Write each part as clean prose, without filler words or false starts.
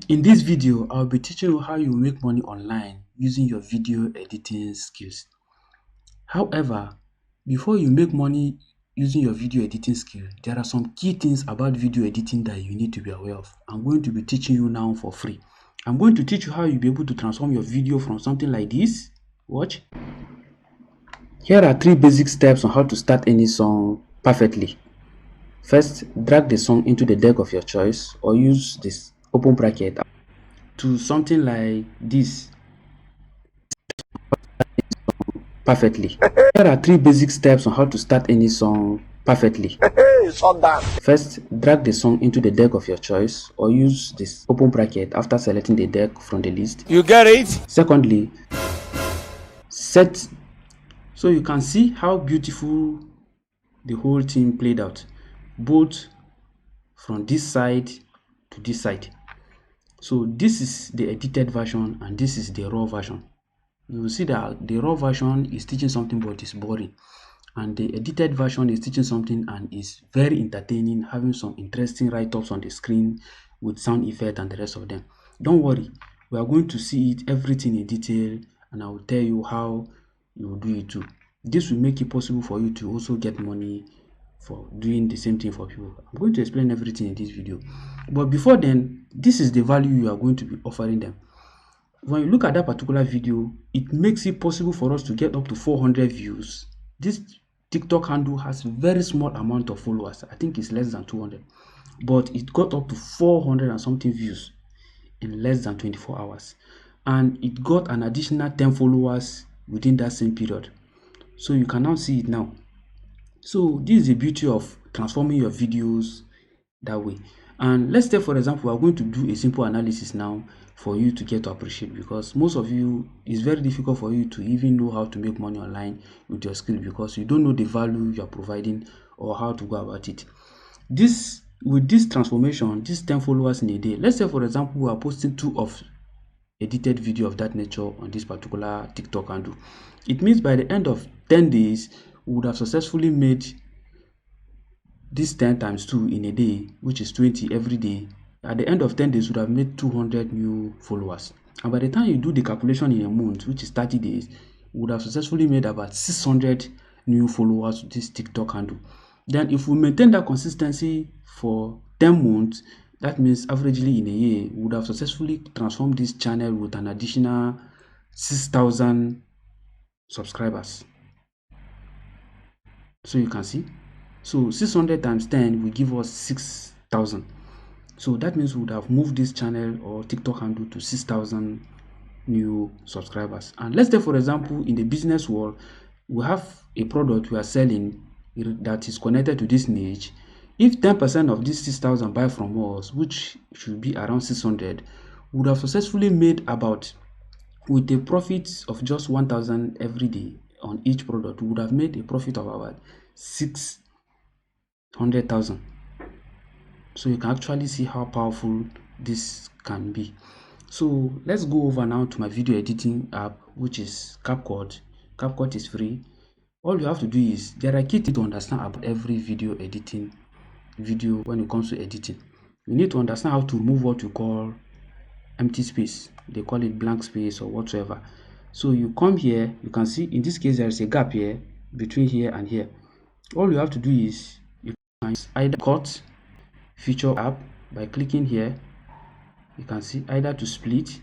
In this video, I'll be teaching you how you make money online using your video editing skills. However, before you make money using your video editing skill, there are some key things about video editing that you need to be aware of. I'm going to be teaching you now for free. I'm going to teach you how you'll be able to transform your video from something like this. Watch. Here are 3 basic steps on how to start any song perfectly. First, drag the song into the deck of your choice or use this open bracket to something like this perfectly. Here are 3 basic steps on how to start any song perfectly. First, drag the song into the deck of your choice or use this open bracket after selecting the deck from the list. You get it? Secondly, set so you can see how beautiful the whole thing played out, both from this side to this side. So this is the edited version and this is the raw version. You will see that the raw version is teaching something but it's boring, and the edited version is teaching something and is very entertaining, having some interesting write-ups on the screen with sound effect and the rest of them. Don't worry, we are going to see it everything in detail, and I will tell you how you will do it too. This will make it possible for you to also get money for doing the same thing for people. I'm going to explain everything in this video, but before then, this is the value you are going to be offering them. When you look at that particular video, it makes it possible for us to get up to 400 views. This TikTok handle has very small amount of followers. I think it's less than 200, but it got up to 400 and something views in less than 24 hours, and it got an additional 10 followers within that same period. So you can now see it now. So this is the beauty of transforming your videos that way. And let's say, for example, we are going to do a simple analysis now for you to get to appreciate, because most of you, it's very difficult for you to even know how to make money online with your skill because you don't know the value you are providing or how to go about it. With this transformation, these 10 followers in a day, let's say for example we are posting 2 of edited video of that nature on this particular TikTok handle. It means by the end of 10 days, we would have successfully made this 10 times 2 in a day, which is 20 every day. At the end of 10 days, we would have made 200 new followers. And by the time you do the calculation in a month, which is 30 days, we would have successfully made about 600 new followers to this TikTok handle. Then if we maintain that consistency for 10 months, that means averagely in a year, we would have successfully transformed this channel with an additional 6,000 subscribers. So you can see. So 600 times 10 will give us 6,000. So that means we would have moved this channel or TikTok handle to 6,000 new subscribers. And let's say, for example, in the business world, we have a product we are selling that is connected to this niche. If 10% of this 6,000 buy from us, which should be around 600, we would have successfully made about, with a profit of just 1,000 every day on each product, we would have made a profit of about 600,000. So you can actually see how powerful this can be. So let's go over now to my video editing app, which is CapCut. CapCut is free. All you have to do is, there are key things to understand about every video editing video when it comes to editing. You need to understand how to remove what you call empty space. They call it blank space or whatsoever. So you come here, you can see in this case there is a gap here between here and here. All you have to do is you can either cut feature app by clicking here. You can see either to split,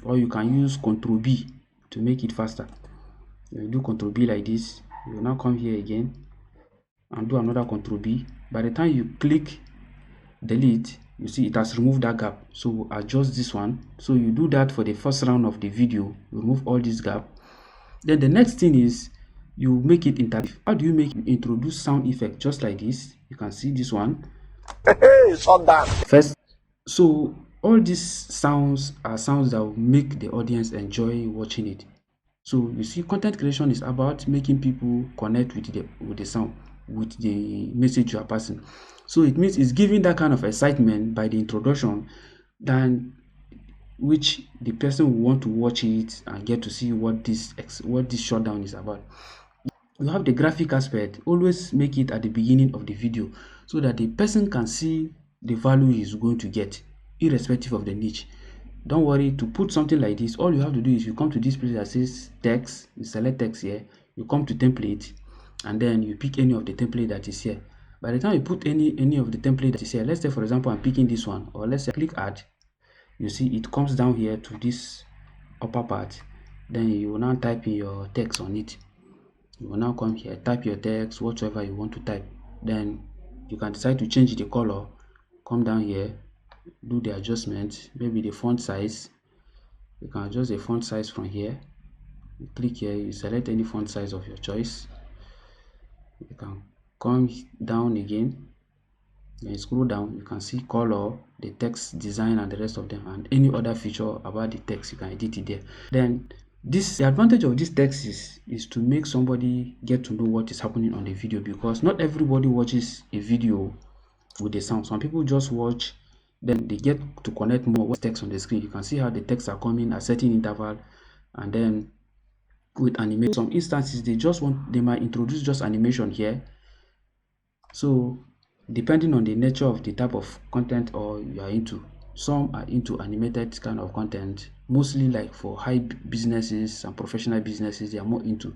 or you can use Ctrl B to make it faster. You do Ctrl B like this. You will now come here again and do another Ctrl B. By the time you click delete, you see it has removed that gap. So adjust this one. So you do that for the first round of the video, remove all this gap. Then the next thing is you make it interactive. How do you make it? Introduce sound effect just like this. You can see this one. First, so all these sounds are sounds that will make the audience enjoy watching it. So you see, content creation is about making people connect with the sound, with the message you are passing. So it means it's giving that kind of excitement by the introduction, than which the person will want to watch it and get to see what this shutdown is about. You have the graphic aspect. Always make it at the beginning of the video so that the person can see the value he's going to get. irrespective of the niche. Don't worry, to put something like this, all you have to do is you come to this place that says text, you select text here, you come to template, and then you pick any of the template that is here. By the time you put any of the template that is here, let's say for example I'm picking this one, or let's say click add, you see it comes down here to this upper part. Then you will now type in your text on it. You will now come here, type your text, whatever you want to type. Then you can decide to change the color, come down here, do the adjustment, maybe the font size. You can adjust the font size from here. You click here, you select any font size of your choice. You can come down again, then scroll down, you can see color, the text design, and the rest of them, and any other feature about the text you can edit it there. Then the advantage of this text is to make somebody get to know what is happening on the video, because not everybody watches a video with the sound. Some people just watch, then they get to connect more with text on the screen. You can see how the texts are coming at certain interval, and then with animation. Some instances they might introduce just animation here. So depending on the nature of the type of content or you are into, some are into animated kind of content, mostly like for high businesses and professional businesses. They are more into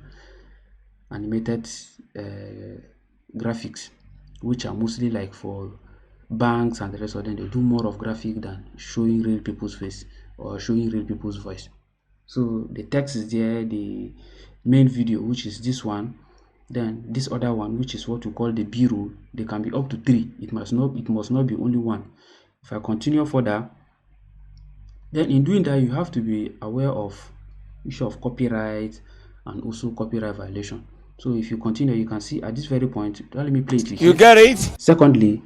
animated graphics, which are mostly like for banks and the rest of them. They do more of graphic than showing real people's face or showing real people's voice. So the text is there, the main video, which is this one, then this other one, which is what we call the B-roll. They can be up to 3. It must not be only one. If I continue further, then in doing that, you have to be aware of issue of copyright and also copyright violation. So if you continue, you can see at this very point, let me play it with you. You get it? Secondly,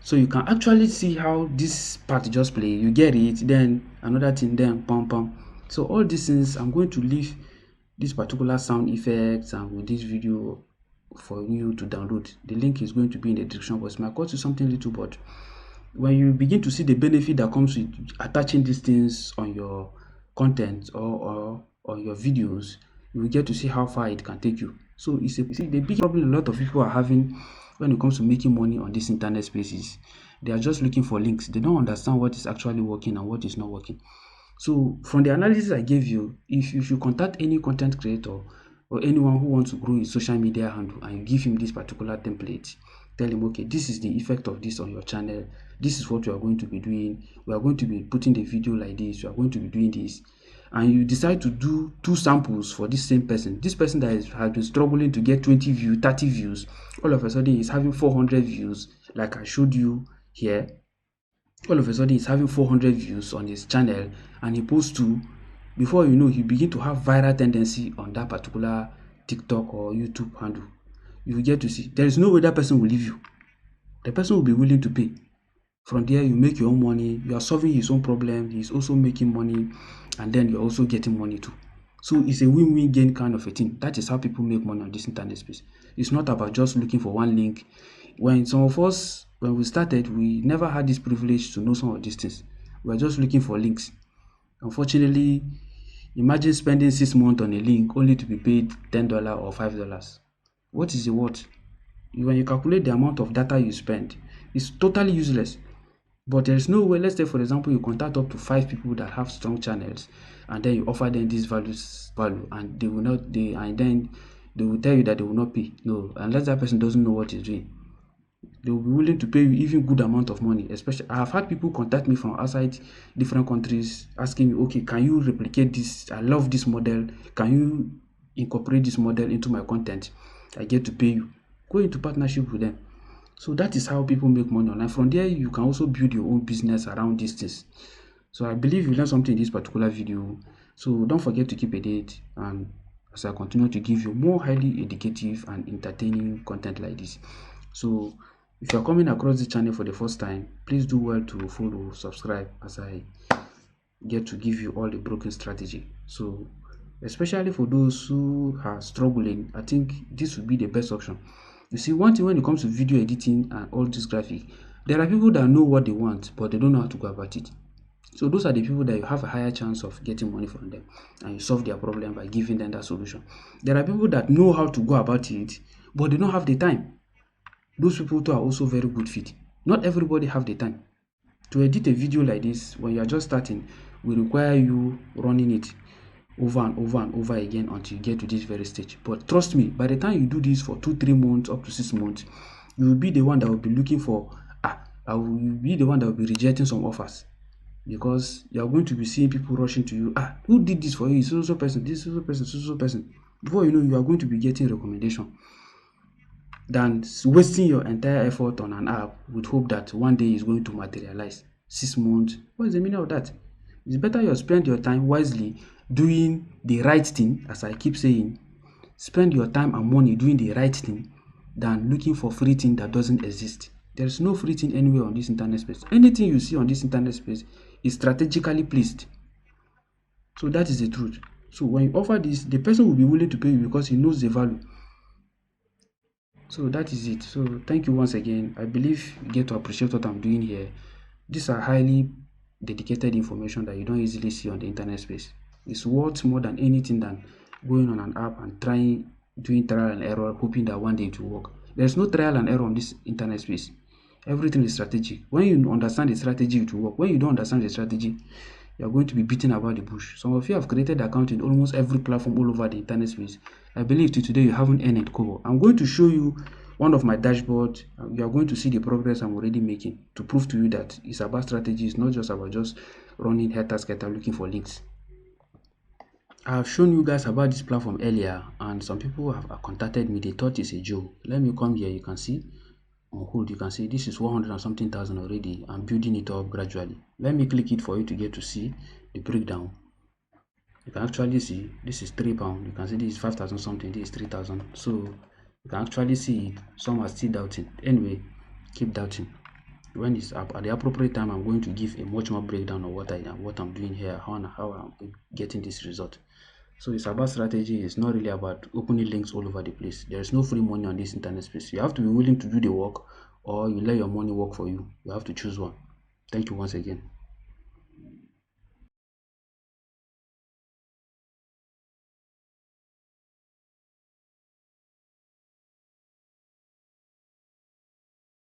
so you can actually see how this part just play. You get it, then another thing, then pom pom. So all these things, I'm going to leave this particular sound effects and with this video for you to download. The link is going to be in the description box. It might cost you something little, but when you begin to see the benefit that comes with attaching these things on your content or on your videos, you will get to see how far it can take you. So see, the big problem a lot of people are having when it comes to making money on these internet spaces, they are just looking for links. They don't understand what is actually working and what is not working. So from the analysis I gave you, if you should contact any content creator or anyone who wants to grow his social media handle and you give him this particular template, tell him, okay, this is the effect of this on your channel. This is what we are going to be doing. We are going to be putting the video like this. We are going to be doing this. And you decide to do 2 samples for this same person. This person that has been struggling to get 20 views, 30 views, all of a sudden is having 400 views, like I showed you here. All of a sudden he's having 400 views on his channel, and he posts 2. Before you know, he begin to have viral tendency on that particular TikTok or YouTube handle. You will get to see there is no way that person will leave you. The person will be willing to pay. From there, you make your own money. You are solving his own problem. He's also making money, and then you're also getting money too. So it's a win-win gain kind of a thing. That is how people make money on this internet space. It's not about just looking for one link. When some of us, when we started, we never had this privilege to know some of these things. We are just looking for links. Unfortunately, imagine spending 6 months on a link only to be paid $10 or $5. What is the worth? When you calculate the amount of data you spend, it's totally useless. But there is no way. Let's say, for example, you contact up to 5 people that have strong channels, and then you offer them this value, and they will not. And then they will tell you that they will not pay. No, unless that person doesn't know what he's doing, they will be willing to pay you even good amount of money. Especially, I have had people contact me from outside different countries asking me, okay, can you replicate this? I love this model. Can you incorporate this model into my content? I get to pay you. Go into partnership with them. So that is how people make money online. From there, you can also build your own business around these things. So I believe you learned something in this particular video. So don't forget to keep a date, and as I continue to give you more highly educative and entertaining content like this. So if you are coming across this channel for the first time, please do well to follow, subscribe, as I get to give you all the broken strategy. So especially for those who are struggling, I think this would be the best option. You see, one thing when it comes to video editing and all this graphic, there are people that know what they want, but they don't know how to go about it. So those are the people that you have a higher chance of getting money from them, and you solve their problem by giving them that solution. There are people that know how to go about it, but they don't have the time. Those people too are also very good fit. Not everybody have the time. To edit a video like this, when you are just starting, will require you running it over and over and over again until you get to this very stage. But trust me, by the time you do this for 2-3 months up to 6 months, you will be the one that will be looking for I will be the one that will be rejecting some offers, because you are going to be seeing people rushing to you. Who did this for you? So so person, this so so person, so so person. Before you know, you are going to be getting recommendation than wasting your entire effort on an app with hope that one day is going to materialize. 6 months, what is the meaning of that? It's better you spend your time wisely doing the right thing, as I keep saying. Spend your time and money doing the right thing than looking for free thing that doesn't exist. There is no free thing anywhere on this internet space. Anything you see on this internet space is strategically placed. So that is the truth. So when you offer this, the person will be willing to pay you because he knows the value. So that is it. So thank you once again. I believe you get to appreciate what I'm doing here. These are highly dedicated information that you don't easily see on the internet space. It's worth more than anything than going on an app and doing trial and error, hoping that one day it will work. There's no trial and error on this internet space. Everything is strategic. When you understand the strategy, it will work. When you don't understand the strategy, you are going to be beaten about the bush. Some of you have created account in almost every platform all over the internet space. I believe till today you haven't earned a kobo. I'm going to show you one of my dashboards. You are going to see the progress I'm already making to prove to you that it's about strategy. It's not just about just running helter-skelter looking for links. I have shown you guys about this platform earlier, and some people have contacted me. They thought it's a joke. Let me come here. You can see on hold, you can see this is 100 and something thousand already. I'm building it up gradually. Let me click it for you to get to see the breakdown. You can actually see this is £3. You can see this is 5,000 something, this is 3,000. So you can actually see it. Some are still doubting. Anyway, keep doubting. When it's up at the appropriate time, I'm going to give a much more breakdown of what I'm doing here, how I'm getting this result. So it's about strategy. It's not really about opening links all over the place. There is no free money on this internet space. You have to be willing to do the work, or you let your money work for you. You have to choose one. Thank you once again.